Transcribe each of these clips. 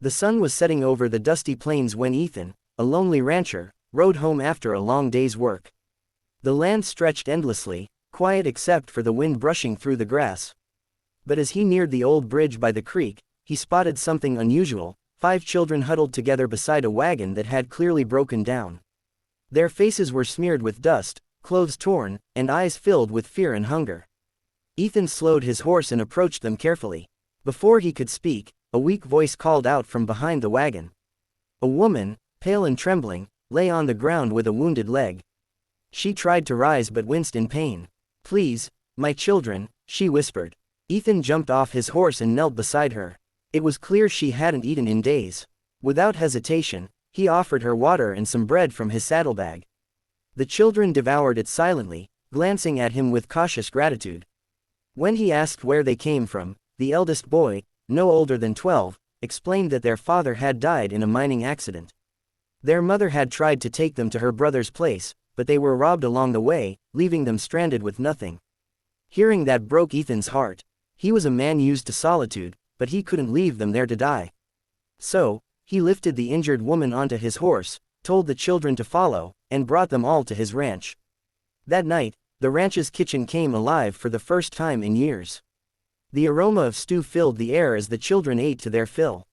The sun was setting over the dusty plains when Ethan, a lonely rancher, rode home after a long day's work. The land stretched endlessly, quiet except for the wind brushing through the grass. But as he neared the old bridge by the creek, he spotted something unusual: 5 children huddled together beside a wagon that had clearly broken down. Their faces were smeared with dust, clothes torn, and eyes filled with fear and hunger. Ethan slowed his horse and approached them carefully. Before he could speak, a weak voice called out from behind the wagon. A woman, pale and trembling, lay on the ground with a wounded leg. She tried to rise but winced in pain. "Please, my children," she whispered. Ethan jumped off his horse and knelt beside her. It was clear she hadn't eaten in days. Without hesitation, he offered her water and some bread from his saddlebag. The children devoured it silently, glancing at him with cautious gratitude. When he asked where they came from, the eldest boy, no older than 12, explained that their father had died in a mining accident. Their mother had tried to take them to her brother's place, but they were robbed along the way, leaving them stranded with nothing. Hearing that broke Ethan's heart. He was a man used to solitude, but he couldn't leave them there to die. So, he lifted the injured woman onto his horse, told the children to follow, and brought them all to his ranch. That night, the ranch's kitchen came alive for the first time in years. The aroma of stew filled the air as the children ate to their fill.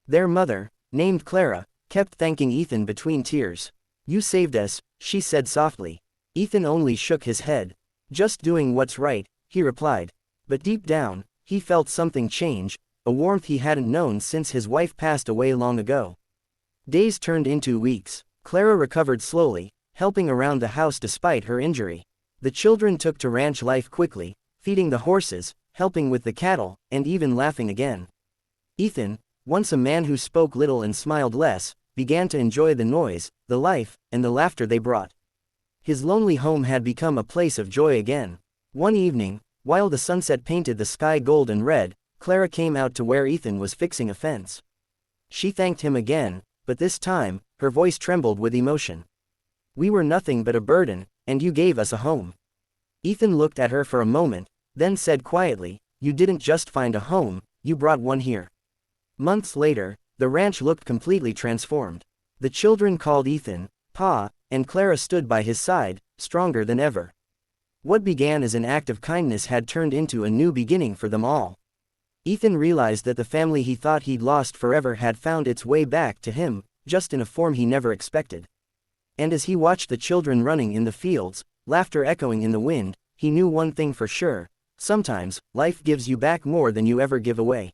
Their mother, named Clara, kept thanking Ethan between tears. "You saved us," she said softly. Ethan only shook his head. "Just doing what's right," he replied. But deep down, he felt something change, a warmth he hadn't known since his wife passed away long ago. Days turned into weeks. Clara recovered slowly, helping around the house despite her injury. The children took to ranch life quickly, feeding the horses, helping with the cattle, and even laughing again. Ethan, once a man who spoke little and smiled less, began to enjoy the noise, the life, and the laughter they brought. His lonely home had become a place of joy again. One evening, while the sunset painted the sky gold and red, Clara came out to where Ethan was fixing a fence. She thanked him again, but this time, her voice trembled with emotion. "We were nothing but a burden, and you gave us a home." Ethan looked at her for a moment, then said quietly, "You didn't just find a home, you brought one here." Months later, the ranch looked completely transformed. The children called Ethan Pa, and Clara stood by his side, stronger than ever. What began as an act of kindness had turned into a new beginning for them all. Ethan realized that the family he thought he'd lost forever had found its way back to him, just in a form he never expected. And as he watched the children running in the fields, laughter echoing in the wind, he knew one thing for sure: sometimes, life gives you back more than you ever give away.